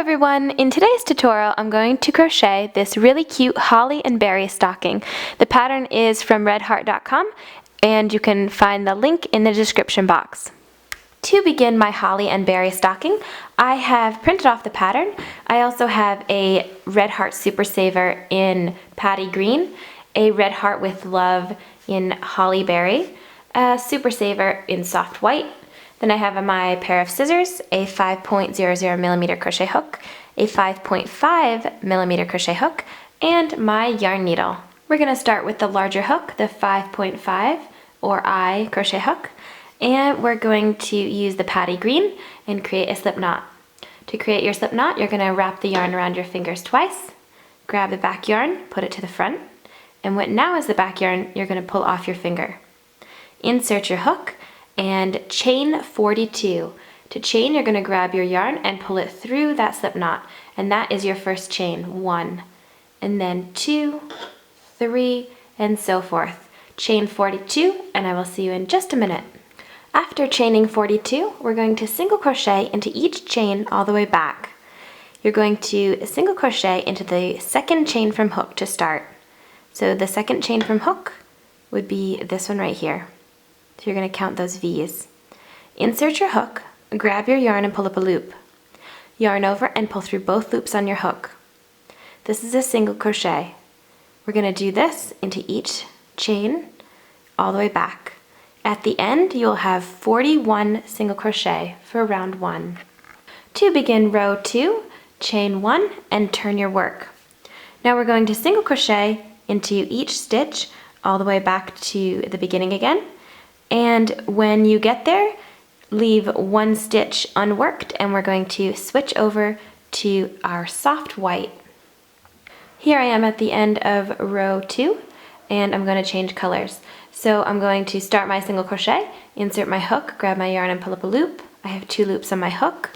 everyone! In today's tutorial I'm going to crochet this really cute holly and berry stocking. The pattern is from redheart.com and you can find the link in the description box. To begin my holly and berry stocking, I have printed off the pattern. I also have a Red Heart Super Saver in Patty Green, a Red Heart with Love in Holly Berry, a Super Saver in Soft White. Then I have my pair of scissors, a 5.00mm crochet hook, a 5.5mm crochet hook, and my yarn needle. We're going to start with the larger hook, the 5.5 or I crochet hook, and we're going to use the Patty Green and create a slip knot. To create your slip knot, you're going to wrap the yarn around your fingers twice, grab the back yarn, put it to the front, and what now is the back yarn, you're going to pull off your finger. Insert your hook and chain 42. To chain, you're going to grab your yarn and pull it through that slip knot, and that is your first chain. 1, and then 2, 3, and so forth. Chain 42, and I will see you in just a minute. After chaining 42, we're going to single crochet into each chain all the way back. You're going to single crochet into the second chain from hook to start. So the second chain from hook would be this one right here. So you're going to count those V's. Insert your hook, grab your yarn and pull up a loop. Yarn over and pull through both loops on your hook. This is a single crochet. We're going to do this into each chain all the way back. At the end, you'll have 41 single crochet for round 1. To begin row 2, chain 1 and turn your work. Now we're going to single crochet into each stitch all the way back to the beginning again. And when you get there, leave one stitch unworked and we're going to switch over to our soft white. Here I am at the end of row 2 and I'm going to change colors. So I'm going to start my single crochet, insert my hook, grab my yarn and pull up a loop. I have 2 loops on my hook.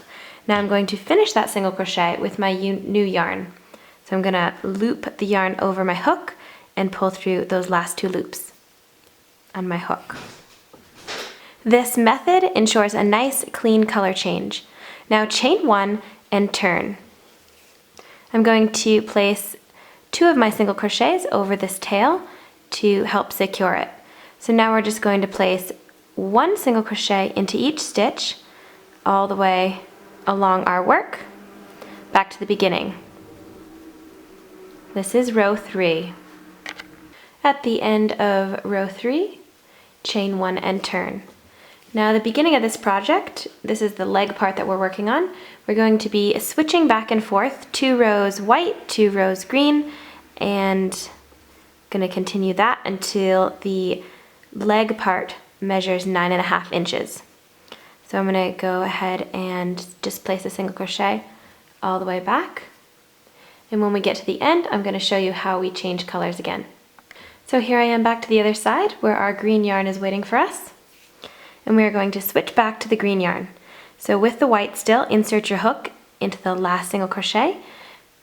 Now I'm going to finish that single crochet with my new yarn. So I'm going to loop the yarn over my hook and pull through those last 2 loops on my hook. This method ensures a nice clean color change. Now chain 1 and turn. I'm going to place 2 of my single crochets over this tail to help secure it. So now we're just going to place 1 single crochet into each stitch all the way along our work back to the beginning. This is row 3. At the end of row 3, chain 1 and turn. Now the beginning of this project, this is the leg part that we're working on, we're going to be switching back and forth, 2 rows white, 2 rows green, and going to continue that until the leg part measures 9.5 inches. So I'm going to go ahead and just place a single crochet all the way back. And when we get to the end, I'm going to show you how we change colors again. So here I am back to the other side where our green yarn is waiting for us. And we are going to switch back to the green yarn. So with the white still, insert your hook into the last single crochet,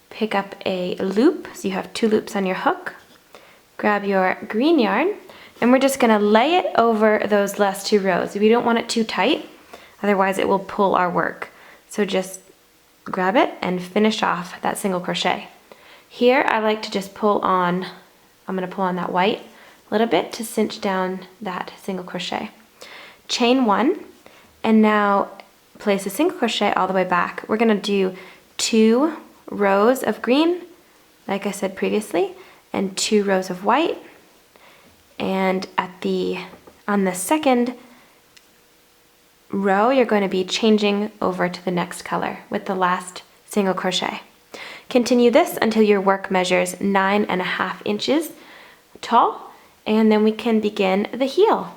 pick up a loop, so you have 2 loops on your hook, grab your green yarn, and we're just going to lay it over those last 2 rows. We don't want it too tight, otherwise it will pull our work. So just grab it and finish off that single crochet. Here I like to just pull on, I'm going to pull on that white a little bit to cinch down that single crochet. Chain 1 and now place a single crochet all the way back. We're going to do 2 rows of green, like I said previously, and 2 rows of white. And on the second row, you're going to be changing over to the next color with the last single crochet. Continue this until your work measures 9.5 inches tall, and then we can begin the heel.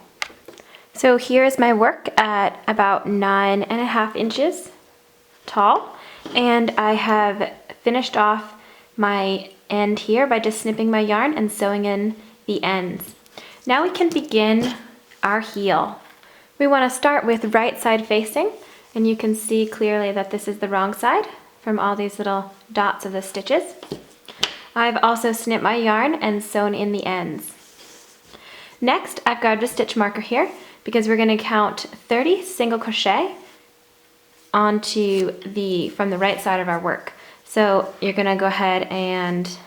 So here's my work at about 9.5 inches tall, and I have finished off my end here by just snipping my yarn and sewing in the ends. Now we can begin our heel. We want to start with right side facing, and you can see clearly that this is the wrong side from all these little dots of the stitches. I've also snipped my yarn and sewn in the ends. Next, I've grabbed a stitch marker here because we're going to count 30 single crochet onto from the right side of our work. So you're gonna go ahead and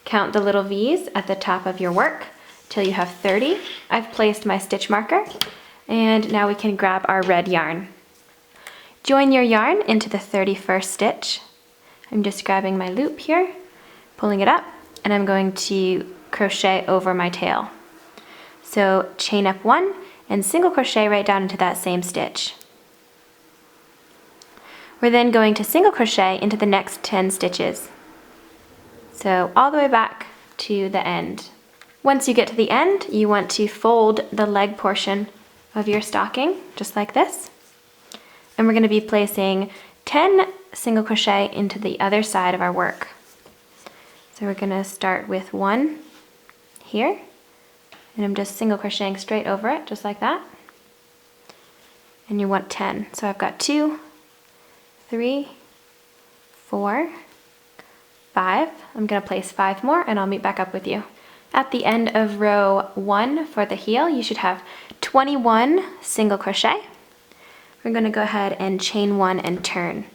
count the little V's at the top of your work till you have 30. I've placed my stitch marker, and now we can grab our red yarn. Join your yarn into the 31st stitch. I'm just grabbing my loop here, pulling it up, and I'm going to crochet over my tail. So chain up 1 and single crochet right down into that same stitch. We're then going to single crochet into the next 10 stitches. So all the way back to the end. Once you get to the end, you want to fold the leg portion of your stocking, just like this. And we're going to be placing 10 single crochet into the other side of our work. So we're going to start with 1 here, and I'm just single crocheting straight over it, just like that. And you want 10. So I've got 2, 3, 4, 5. I'm going to place 5 more, and I'll meet back up with you. At the end of row 1 for the heel, you should have 21 single crochet. We're going to go ahead and chain 1 and turn.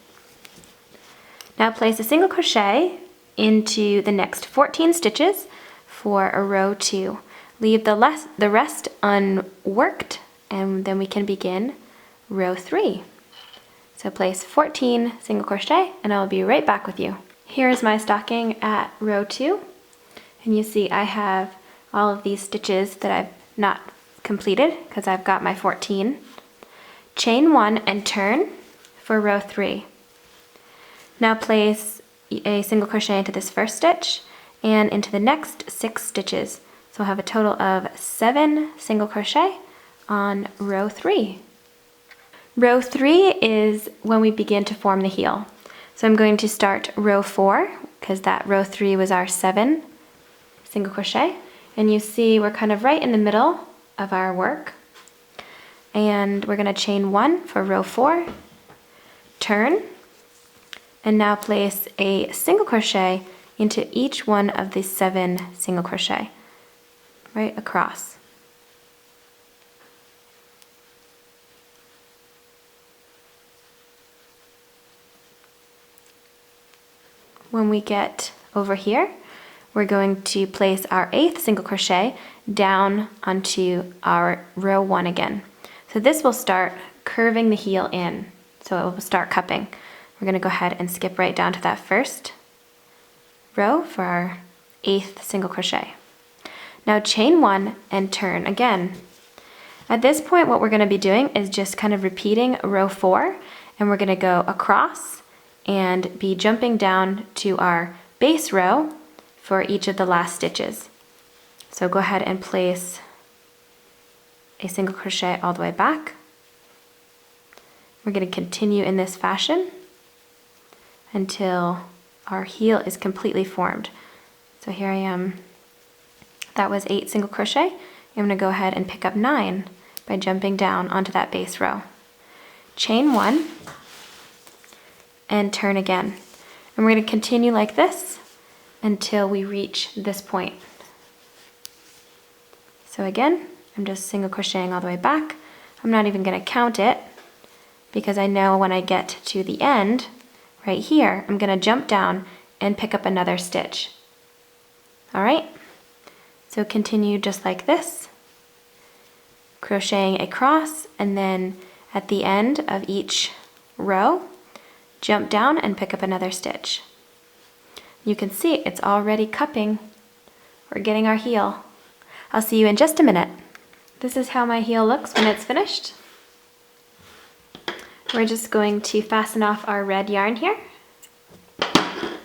Now place a single crochet into the next 14 stitches for a row 2. Leave the rest unworked, and then we can begin row 3. So place 14 single crochet, and I'll be right back with you. Here is my stocking at row 2, and you see I have all of these stitches that I've not completed because I've got my 14. Chain 1 and turn for row 3. Now place a single crochet into this first stitch and into the next 6 stitches. So I'll have a total of 7 single crochet on row 3. Row 3 is when we begin to form the heel. So I'm going to start row 4 because that row 3 was our 7 single crochet. And you see we're kind of right in the middle of our work. And we're going to chain 1 for row 4, turn, and now place a single crochet into each one of the 7 single crochet right across. When we get over here, we're going to place our 8th single crochet down onto our row 1 again. So this will start curving the heel in, so it will start cupping. We're going to go ahead and skip right down to that first row for our 8th single crochet. Now chain 1 and turn again. At this point, what we're going to be doing is just kind of repeating row 4, and we're going to go across and be jumping down to our base row for each of the last stitches. So go ahead and place a single crochet all the way back. We're going to continue in this fashion until our heel is completely formed. So here I am. That was 8 single crochet. I'm going to go ahead and pick up 9 by jumping down onto that base row. Chain 1 and turn again. And we're going to continue like this until we reach this point. So again, I'm just single crocheting all the way back. I'm not even going to count it because I know when I get to the end, right here, I'm going to jump down and pick up another stitch. All right, so continue just like this, crocheting across, and then at the end of each row, jump down and pick up another stitch. You can see it's already cupping. We're getting our heel. I'll see you in just a minute. This is how my heel looks when it's finished. We're just going to fasten off our red yarn here.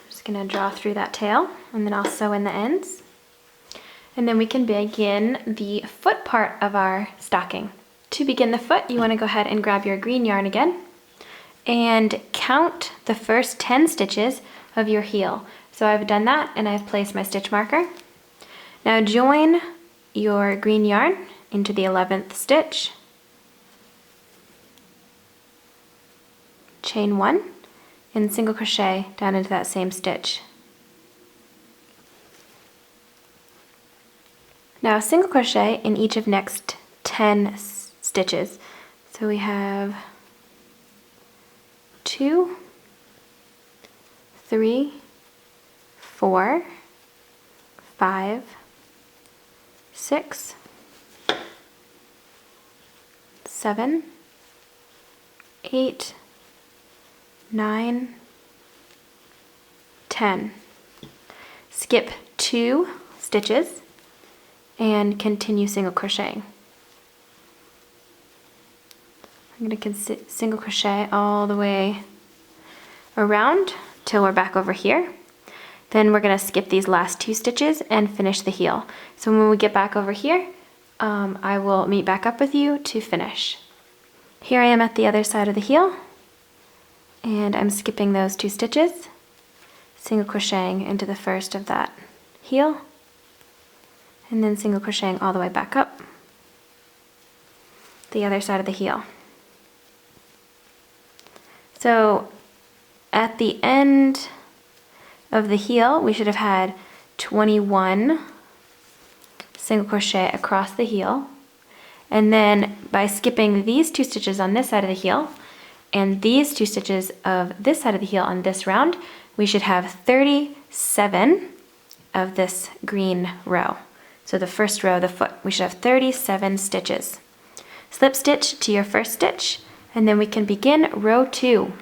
Just gonna draw through that tail, and then I'll sew in the ends. And then we can begin the foot part of our stocking. To begin the foot, you wanna go ahead and grab your green yarn again and count the first 10 stitches of your heel. So I've done that, and I've placed my stitch marker. Now join your green yarn into the 11th stitch, chain 1, and single crochet down into that same stitch. Now single crochet in each of next 10 stitches. So we have 2, 3, 4, 5, 6, 7, 8, 9, 10. Skip 2 stitches and continue single crocheting. I'm going to single crochet all the way around till we're back over here. Then we're going to skip these last 2 stitches and finish the heel. So when we get back over here, I will meet back up with you to finish. Here I am at the other side of the heel, and I'm skipping those 2 stitches, single crocheting into the first of that heel, and then single crocheting all the way back up the other side of the heel. So at the end of the heel, we should have had 21 single crochet across the heel, and then by skipping these 2 stitches on this side of the heel and these 2 stitches of this side of the heel on this round, we should have 37 of this green row. So the first row of the foot, we should have 37 stitches. Slip stitch to your first stitch, and then we can begin row 2.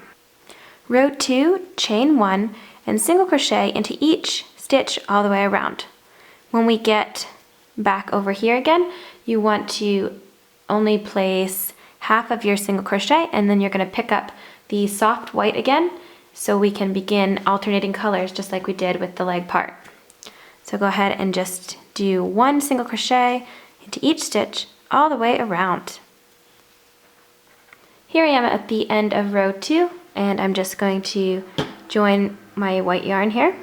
Row 2, chain 1, and single crochet into each stitch all the way around. When we get back over here again, you want to only place half of your single crochet, and then you're going to pick up the soft white again so we can begin alternating colors just like we did with the leg part. So go ahead and just do 1 single crochet into each stitch all the way around. Here I am at the end of row 2, and I'm just going to join my white yarn here.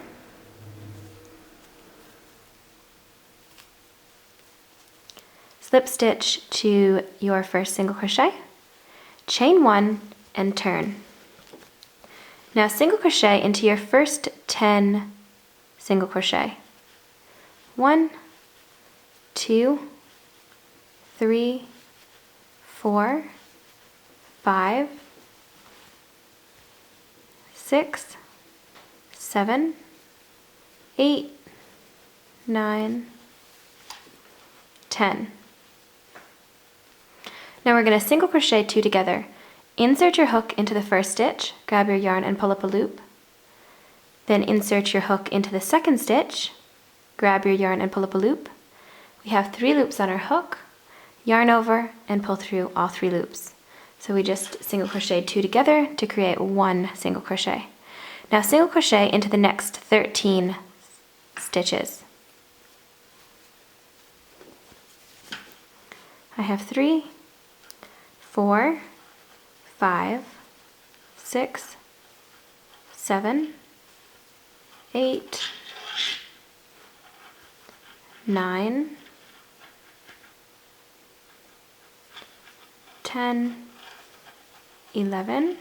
Slip stitch to your first single crochet, chain 1, and turn. Now single crochet into your first 10 single crochet. 1, 2, 3, 4, 5, 6, 7, 8, 9, 10. Now we're going to single crochet 2 together. Insert your hook into the first stitch, grab your yarn and pull up a loop. Then insert your hook into the second stitch, grab your yarn and pull up a loop. We have 3 loops on our hook, yarn over and pull through all 3 loops. So we just single crochet 2 together to create 1 single crochet. Now single crochet into the next 13 stitches. I have 3, 4, 5, 6, 7, 8, 9, 10, 11,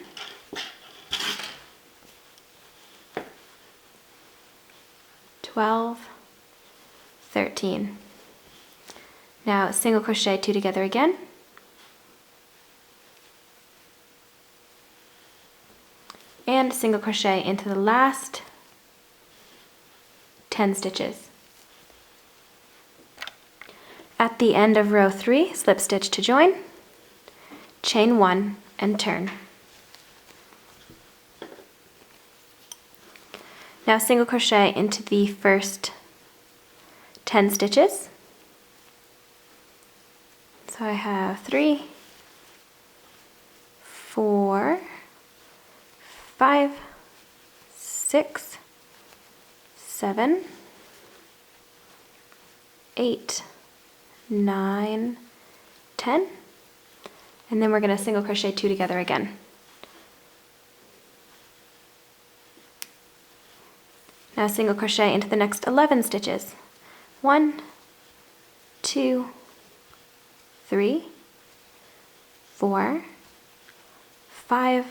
12, 13. Now single crochet 2 together again. And single crochet into the last 10 stitches. At the end of row 3, slip stitch to join, chain 1, and turn. Now single crochet into the first 10 stitches. So I have 3, 4, 5, 6, 7, 8, 9, 10, and then we're going to single crochet 2 together again. Now single crochet into the next 11 stitches. 1, 2, 3, 4, 5,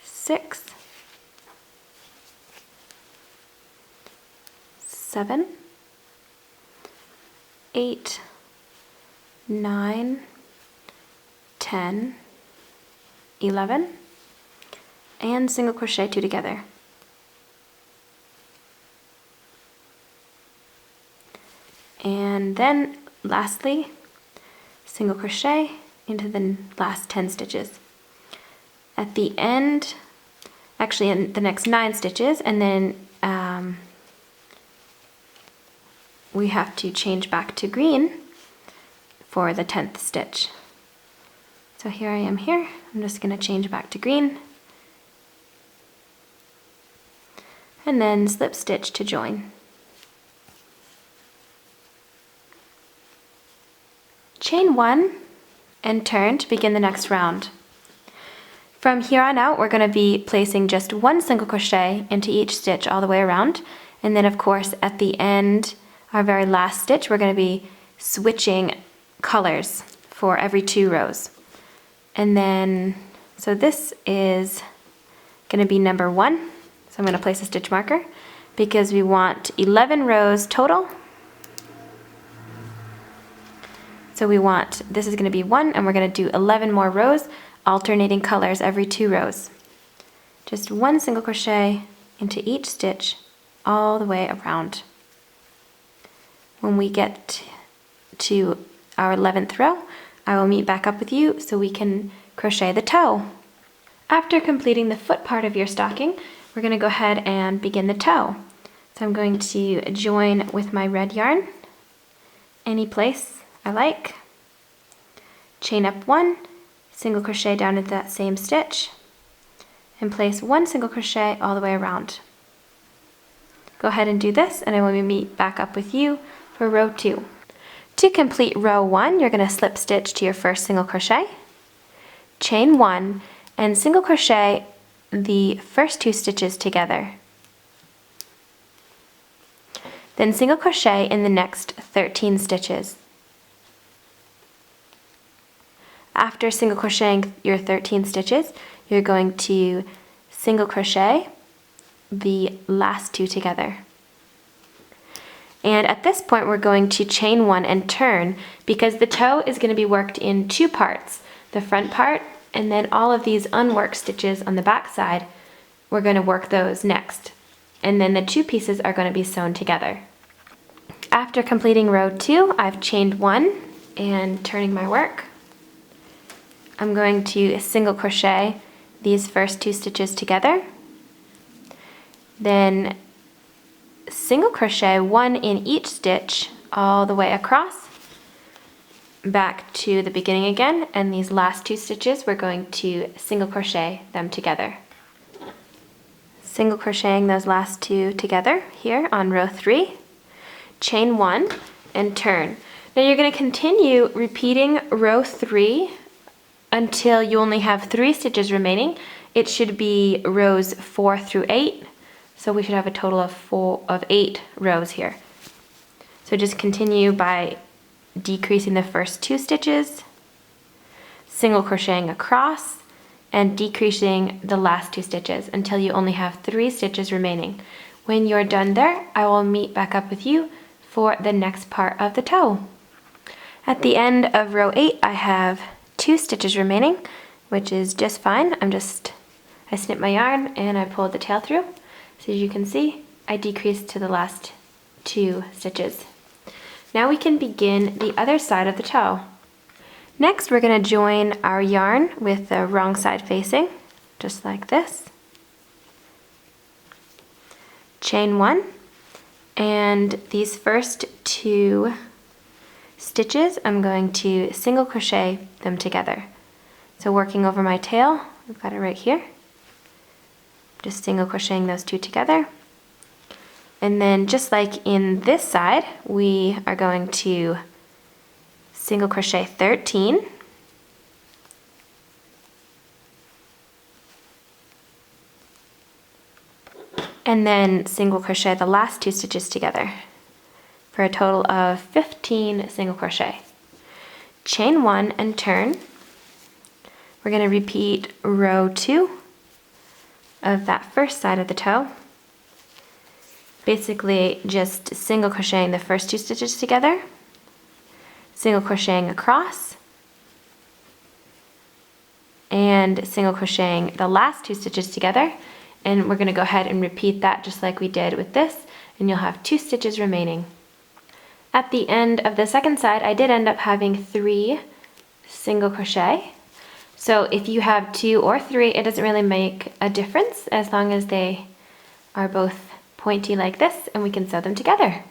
6, 7, 8, 9, 10, 11, and single crochet 2 together. And then lastly, single crochet into the last 10 stitches. At the end, actually in the next 9 stitches, and then we have to change back to green for the 10th stitch. So here I am here. I'm just going to change back to green and then slip stitch to join. Chain 1 and turn to begin the next round. From here on out, we're going to be placing just 1 single crochet into each stitch all the way around, and then of course at the end, our very last stitch, we're going to be switching colors for every 2 rows. And then, so this is going to be number 1, so I'm going to place a stitch marker because we want 11 rows total. So we want, this is going to be 1, and we're going to do 11 more rows, alternating colors every 2 rows. Just 1 single crochet into each stitch all the way around. When we get to our 11th row, I will meet back up with you so we can crochet the toe. After completing the foot part of your stocking, we're going to go ahead and begin the toe. So I'm going to join with my red yarn, any place I like, chain up 1, single crochet down into that same stitch, and place 1 single crochet all the way around. Go ahead and do this, and I will meet back up with you for row 2. To complete row 1, you're going to slip stitch to your first single crochet, chain 1, and single crochet the first 2 stitches together. Then single crochet in the next 13 stitches. After single crocheting your 13 stitches, you're going to single crochet the last 2 together. And at this point we're going to chain 1 and turn because the toe is going to be worked in 2 parts. The front part and then all of these unworked stitches on the back side, we're going to work those next. And then the 2 pieces are going to be sewn together. After completing row 2, I've chained 1 and turning my work. I'm going to single crochet these first 2 stitches together. Then single crochet 1 in each stitch all the way across, back to the beginning again, and these last 2 stitches we're going to single crochet them together. Single crocheting those last 2 together here on row 3, chain 1 and turn. Now you're going to continue repeating row 3 until you only have 3 stitches remaining. It should be rows 4 through 8. So we should have a total of 8 rows here. So just continue by decreasing the first 2 stitches, single crocheting across, and decreasing the last 2 stitches until you only have 3 stitches remaining. When you're done there, I will meet back up with you for the next part of the toe. At the end of row 8, I have 2 stitches remaining, which is just fine. I snipped my yarn and I pulled the tail through. So as you can see, I decreased to the last 2 stitches. Now we can begin the other side of the toe. Next, we're going to join our yarn with the wrong side facing, just like this. Chain 1, and these first 2 stitches, I'm going to single crochet them together. So working over my tail, I've got it right here. Just single crocheting those 2 together. And then just like in this side, we are going to single crochet 13. And then single crochet the last 2 stitches together for a total of 15 single crochet. Chain 1 and turn. We're going to repeat row 2 of that first side of the toe. Basically just single crocheting the first 2 stitches together, single crocheting across, and and single crocheting the last 2 stitches together, and we're going to go ahead and repeat that just like we did with this, and you'll have 2 stitches remaining. At the end of the second side, I did end up having 3 single crochet. So if you have 2 or 3, it doesn't really make a difference as long as they are both pointy like this, and we can sew them together.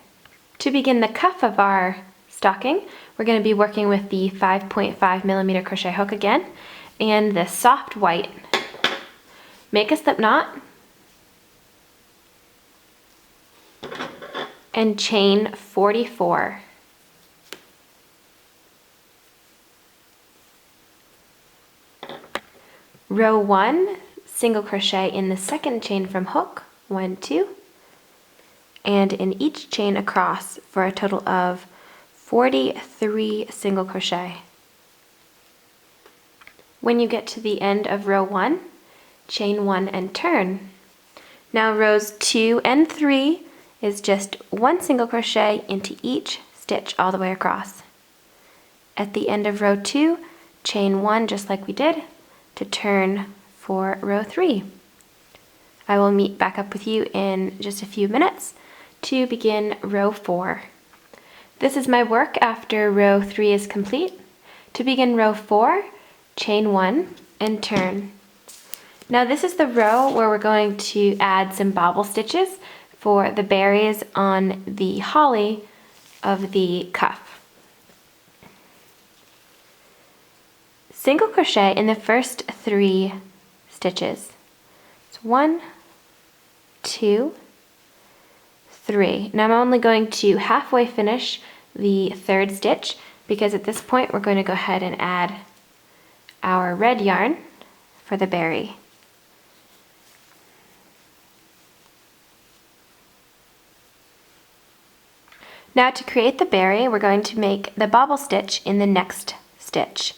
To begin the cuff of our stocking, we're going to be working with the 5.5mm crochet hook again, and the soft white. Make a slip knot and chain 44. Row 1, single crochet in the second chain from hook, 1, 2, and in each chain across for a total of 43 single crochet. When you get to the end of row 1, chain 1 and turn. Now rows 2 and 3 is just 1 single crochet into each stitch all the way across. At the end of row 2, chain 1 just like we did to turn for row 3. I will meet back up with you in just a few minutes to begin row 4. This is my work after row 3 is complete. To begin row 4, chain 1 and turn. Now this is the row where we're going to add some bobble stitches for the berries on the holly of the cuff. Single crochet in the first 3 stitches. It's 1, 2, 3. Now I'm only going to halfway finish the 3rd stitch because at this point we're going to go ahead and add our red yarn for the berry. Now to create the berry, we're going to make the bobble stitch in the next stitch.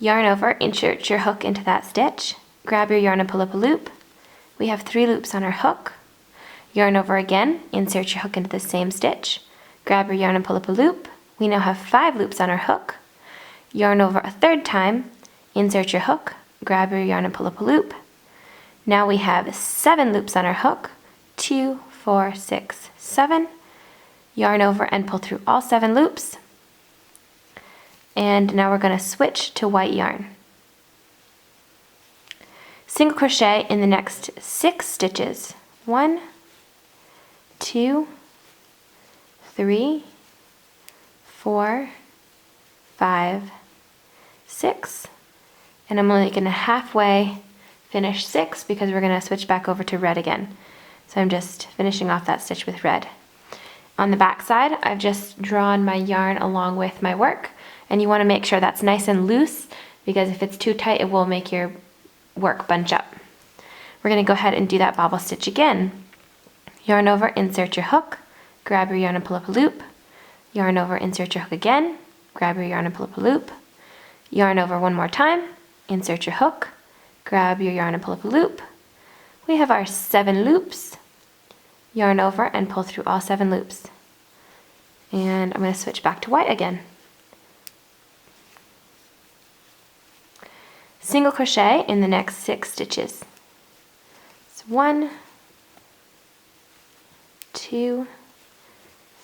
Yarn over, insert your hook into that stitch, grab your yarn and pull up a loop. We have 3 loops on our hook. Yarn over again, insert your hook into the same stitch, grab your yarn and pull up a loop. We now have 5 loops on our hook. Yarn over a 3rd time, insert your hook, grab your yarn and pull up a loop. Now we have 7 loops on our hook, 2, 4, 6, 7. Yarn over and pull through all 7 loops. And now we're going to switch to white yarn. Single crochet in the next 6 stitches. 1, 2, 3, 4, 5, 6, and I'm only going to halfway finish 6 because we're going to switch back over to red again. So I'm just finishing off that stitch with red. On the back side, I've just drawn my yarn along with my work, and you want to make sure that's nice and loose because if it's too tight it will make your work bunch up. We're going to go ahead and do that bobble stitch again. Yarn over, insert your hook, grab your yarn and pull up a loop. Yarn over, insert your hook again, grab your yarn and pull up a loop. Yarn over one more time, insert your hook, grab your yarn and pull up a loop. We have our 7 loops. Yarn over and pull through all 7 loops. And I'm going to switch back to white again. Single crochet in the next 6 stitches. It's 1, 2,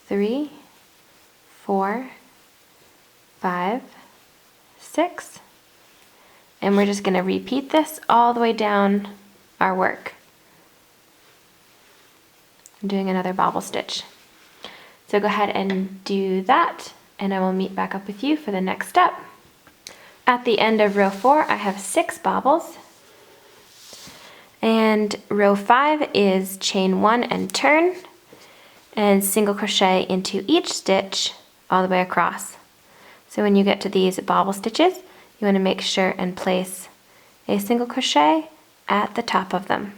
3, 4, 5, 6, and we're just going to repeat this all the way down our work. I'm doing another bobble stitch. So go ahead and do that, and I will meet back up with you for the next step. At the end of row 4, I have 6 bobbles, and row 5 is chain 1 and turn, and single crochet into each stitch all the way across. So when you get to these bobble stitches, you want to make sure and place a single crochet at the top of them.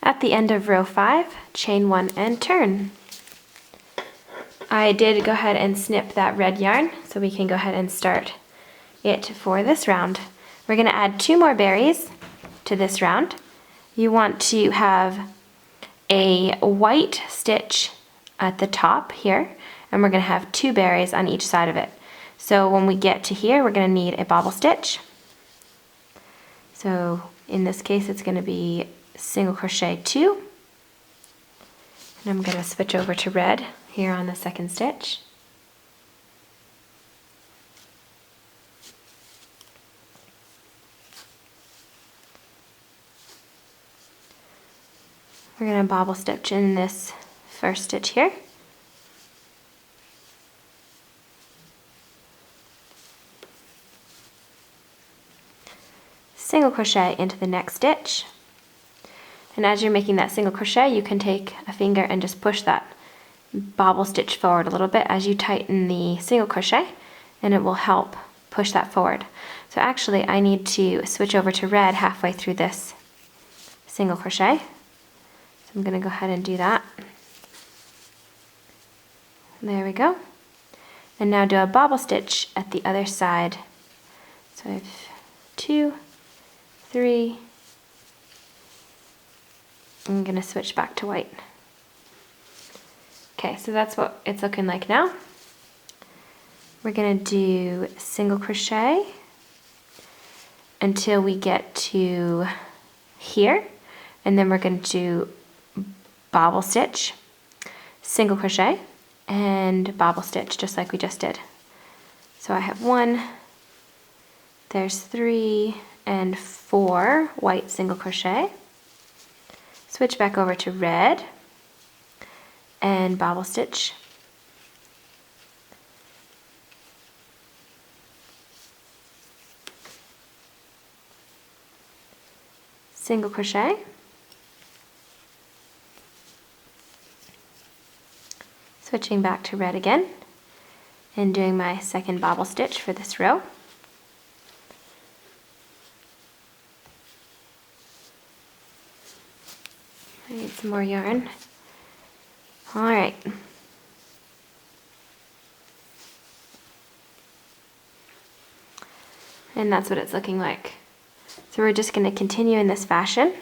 At the end of row 5, chain 1 and turn. I did go ahead and snip that red yarn, so we can go ahead and start it for this round. We're going to add 2 more berries to this round. You want to have a white stitch at the top here, and we're going to have 2 berries on each side of it. So when we get to here, we're going to need a bobble stitch. So in this case, it's going to be single crochet 2. And I'm going to switch over to red here on the second stitch. We're going to bobble stitch in this first stitch here. Single crochet into the next stitch. And as you're making that single crochet, you can take a finger and just push that bobble stitch forward a little bit as you tighten the single crochet, and it will help push that forward. So actually I need to switch over to red halfway through this single crochet. So I'm going to go ahead and do that. There we go. And now do a bobble stitch at the other side. So I have 2, 3, I'm going to switch back to white. Okay, so that's what it's looking like now. We're going to do single crochet until we get to here, and then we're going to do bobble stitch, single crochet, and bobble stitch just like we just did. So I have 1, there's 3 and 4 white single crochet. Switch back over to red and bobble stitch. Single crochet. Switching back to red again and doing my second bobble stitch for this row. I need some more yarn. Alright. And that's what it's looking like. So we're just going to continue in this fashion.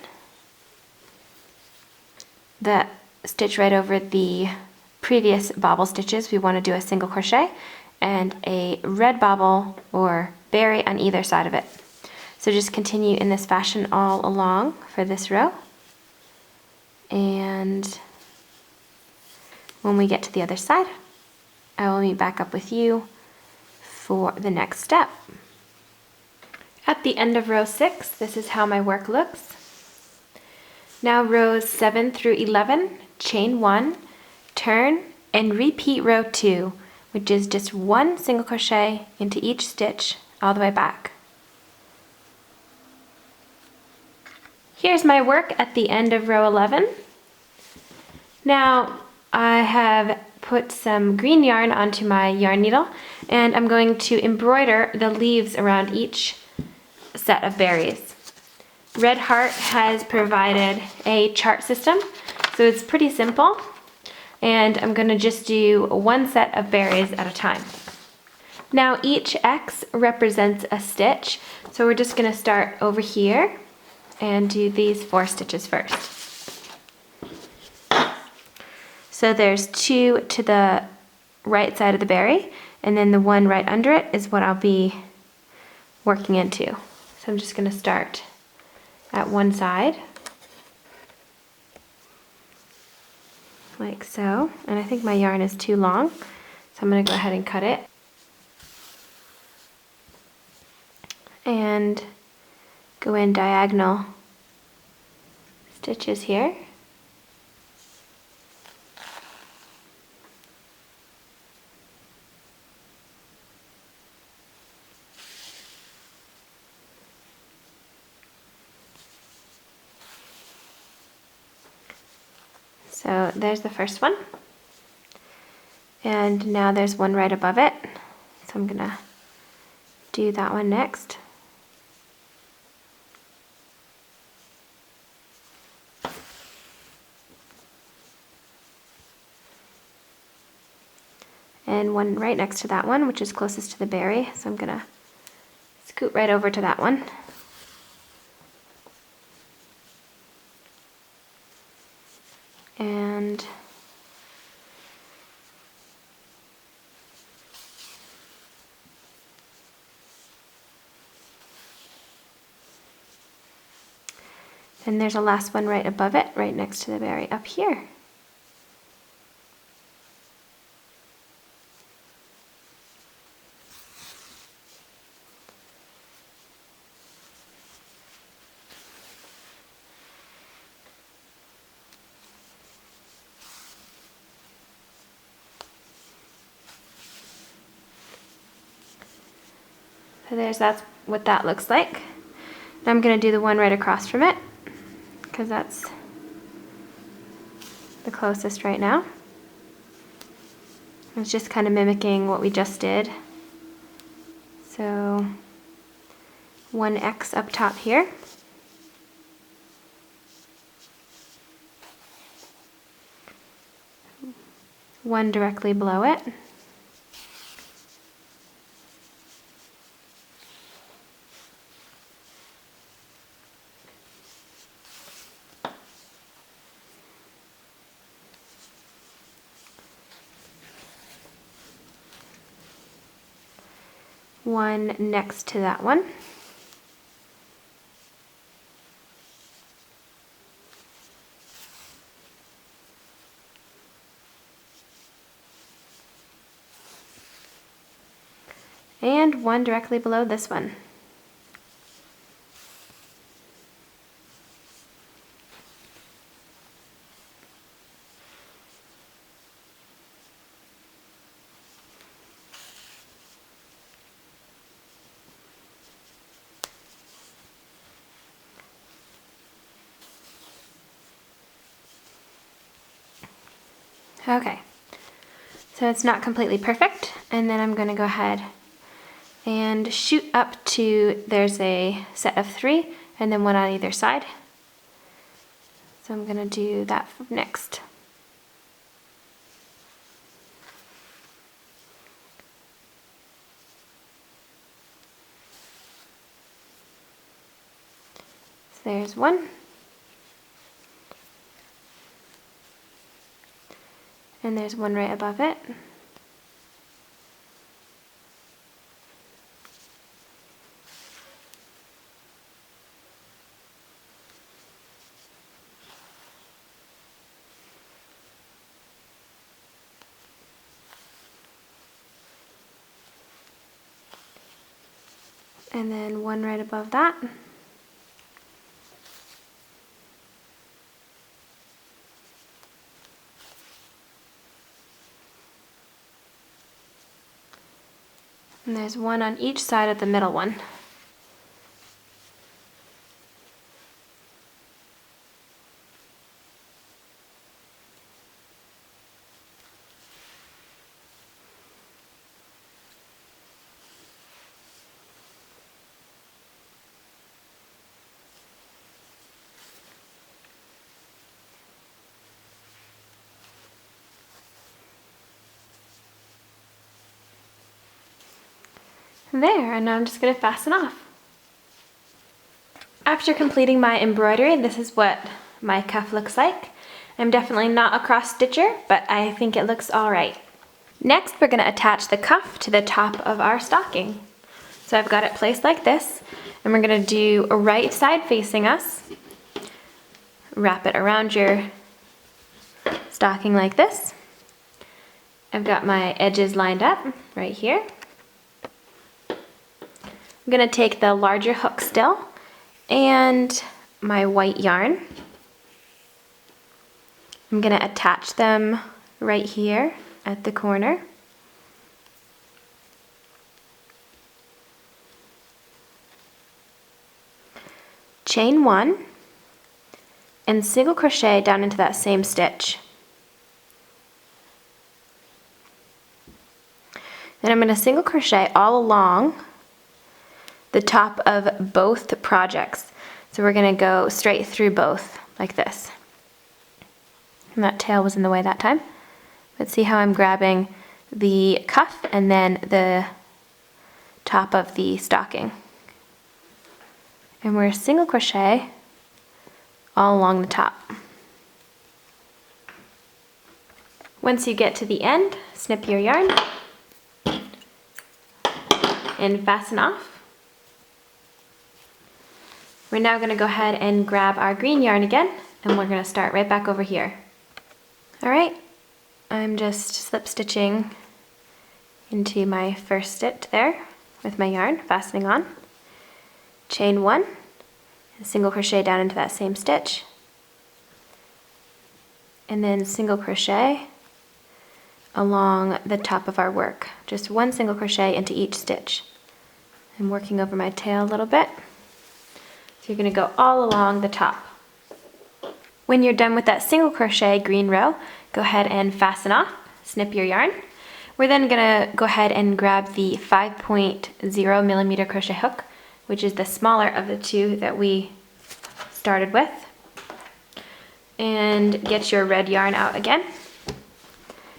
The stitch right over the previous bobble stitches, we want to do a single crochet and a red bobble or berry on either side of it. So just continue in this fashion all along for this row. And when we get to the other side, I will meet back up with you for the next step. At the end of row 6, this is how my work looks. Now rows 7 through 11, chain 1, turn, and repeat row 2, which is just 1 single crochet into each stitch all the way back. Here's my work at the end of row 11. Now I have put some green yarn onto my yarn needle, and I'm going to embroider the leaves around each set of berries. Red Heart has provided a chart system, so it's pretty simple, and I'm going to just do 1 set of berries at a time. Now each X represents a stitch, so we're just going to start over here and do these 4 stitches first. So there's 2 to the right side of the berry, and then the one right under it is what I'll be working into. So I'm just going to start at one side, like so, and I think my yarn is too long, so I'm going to go ahead and cut it. And go in diagonal stitches here. So there's the first one, and now there's one right above it, so I'm gonna do that one next. And one right next to that one, which is closest to the berry, so I'm gonna scoot right over to that one. And And there's a last one right above it, right next to the berry up here. So that's what that looks like. Now I'm going to do the one right across from it, because that's the closest right now. It's just kind of mimicking what we just did. So one X up top here. One directly below it. One next to that one. And one directly below this one. Okay, so it's not completely perfect, and then I'm going to go ahead and shoot up to, there's a set of 3, and then one on either side. So I'm going to do that next. So there's one. And there's one right above it. And then one right above that. And there's one on each side of the middle one. There, and now I'm just going to fasten off. After completing my embroidery, this is what my cuff looks like. I'm definitely not a cross stitcher, but I think it looks alright. Next, we're going to attach the cuff to the top of our stocking. So I've got it placed like this, and we're going to do a right side facing us. Wrap it around your stocking like this. I've got my edges lined up right here. I'm going to take the larger hook still and my white yarn. I'm going to attach them right here at the corner. Chain 1 and single crochet down into that same stitch. Then I'm going to single crochet all along the top of both projects. So we're going to go straight through both like this. And that tail was in the way that time. But see how I'm grabbing the cuff and then the top of the stocking. And we're single crochet all along the top. Once you get to the end, snip your yarn and fasten off. We're now going to go ahead and grab our green yarn again, and we're going to start right back over here. Alright, I'm just slip stitching into my first stitch there with my yarn, fastening on. Chain 1, and single crochet down into that same stitch. And then single crochet along the top of our work. Just one single crochet into each stitch. I'm working over my tail a little bit. So you're going to go all along the top. When you're done with that single crochet green row, go ahead and fasten off, snip your yarn. We're then going to go ahead and grab the 5.0 millimeter crochet hook, which is the smaller of the two that we started with. And get your red yarn out again.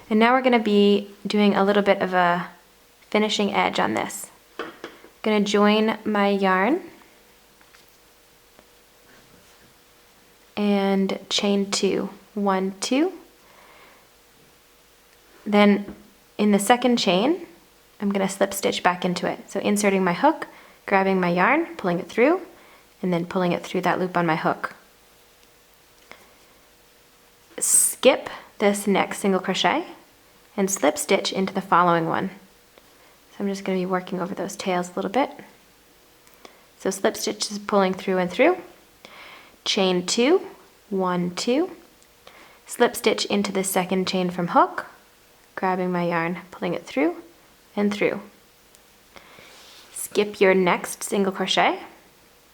And now we're going to be doing a little bit of a finishing edge on this. I'm going to join my yarn and chain 2, 1, 2. Then in the second chain, I'm going to slip stitch back into it. So inserting my hook, grabbing my yarn, pulling it through, and then pulling it through that loop on my hook. Skip this next single crochet and slip stitch into the following one. So I'm just going to be working over those tails a little bit. So slip stitch is pulling through and through. Chain 2, 1, 2. Slip stitch into the second chain from hook, grabbing my yarn, pulling it through and through. Skip your next single crochet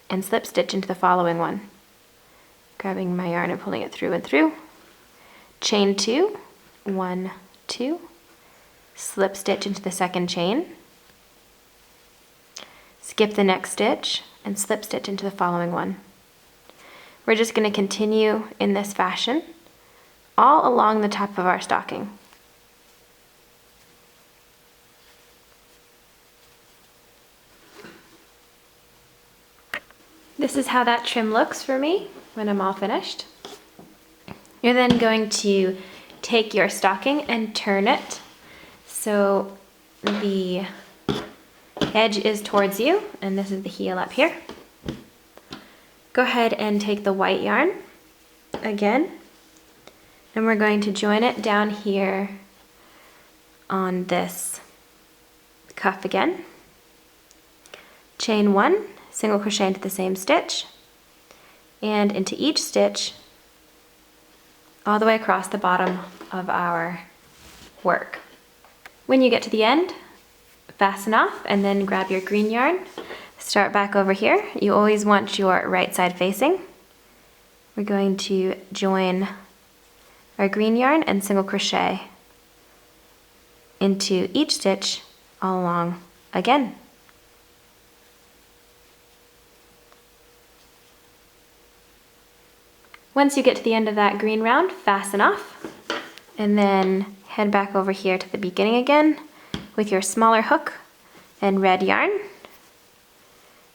and slip stitch into the following one, grabbing my yarn and pulling it through and through. Chain 2, 1, 2. Slip stitch into the second chain. Skip the next stitch and slip stitch into the following one. We're just going to continue in this fashion all along the top of our stocking. This is how that trim looks for me when I'm all finished. You're then going to take your stocking and turn it so the edge is towards you, and this is the heel up here. Go ahead and take the white yarn again, and we're going to join it down here on this cuff again. Chain 1, single crochet into the same stitch, and into each stitch all the way across the bottom of our work. When you get to the end, fasten off and then grab your green yarn. Start back over here. You always want your right side facing. We're going to join our green yarn and single crochet into each stitch all along again. Once you get to the end of that green round, fasten off and then head back over here to the beginning again with your smaller hook and red yarn.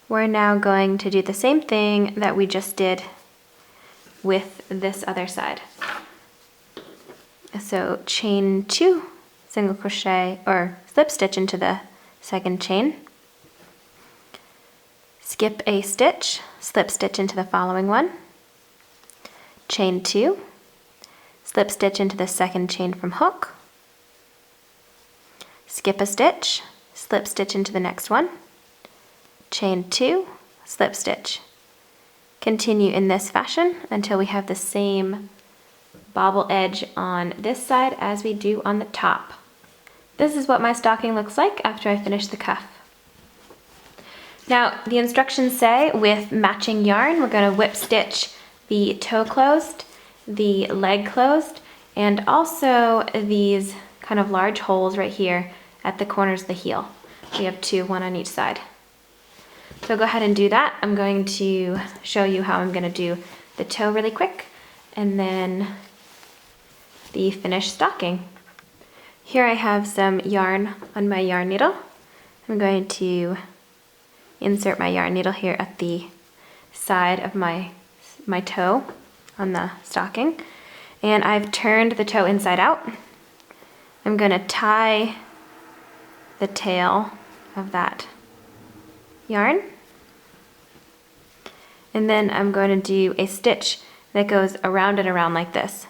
We're now going to do the same thing that we just did with this other side. So chain 2, single crochet or slip stitch into the second chain. Skip a stitch, slip stitch into the following one. Chain 2, slip stitch into the second chain from hook, skip a stitch, slip stitch into the next one, chain 2, slip stitch. Continue in this fashion until we have the same bobble edge on this side as we do on the top. This is what my stocking looks like after I finish the cuff. Now the instructions say with matching yarn we're going to whip stitch the toe closed, the leg closed, and also these kind of large holes right here at the corners of the heel. We have 2, 1 on each side. So go ahead and do that. I'm going to show you how I'm going to do the toe really quick and then the finished stocking. Here I have some yarn on my yarn needle. I'm going to insert my yarn needle here at the side of my toe on the stocking, and I've turned the toe inside out. I'm going to tie the tail of that yarn, And then I'm going to do a stitch that goes around and around like this.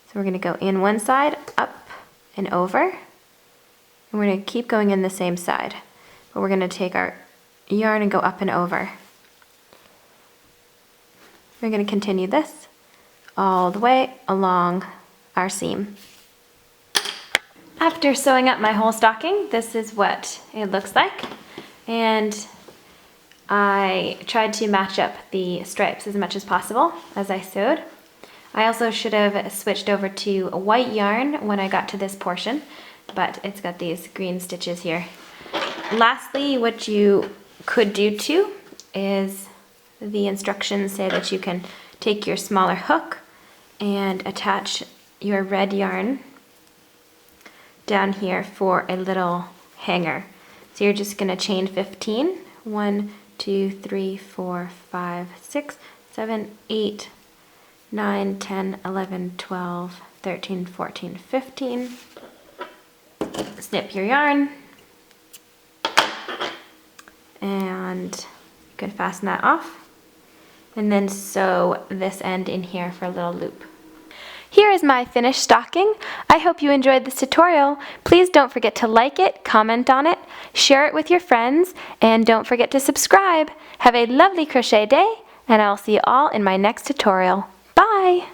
So we're going to go in one side, up and over. And we're going to keep going in the same side. But we're going to take our yarn and go up and over. We're going to continue this all the way along our seam. After sewing up my whole stocking, this is what it looks like. And I tried to match up the stripes as much as possible as I sewed. I also should have switched over to a white yarn when I got to this portion, but it's got these green stitches here. Lastly, what you could do too is the instructions say that you can take your smaller hook and attach your red yarn down here for a little hanger. So you're just going to chain 15. 1, 2, 3, 4, 5, 6, 7, 8, 9, 10, 11, 12, 13, 14, 15. Snip your yarn. And you can fasten that off. And then sew this end in here for a little loop. Here is my finished stocking. I hope you enjoyed this tutorial. Please don't forget to like it, comment on it, share it with your friends, and don't forget to subscribe. Have a lovely crochet day, and I'll see you all in my next tutorial. Bye!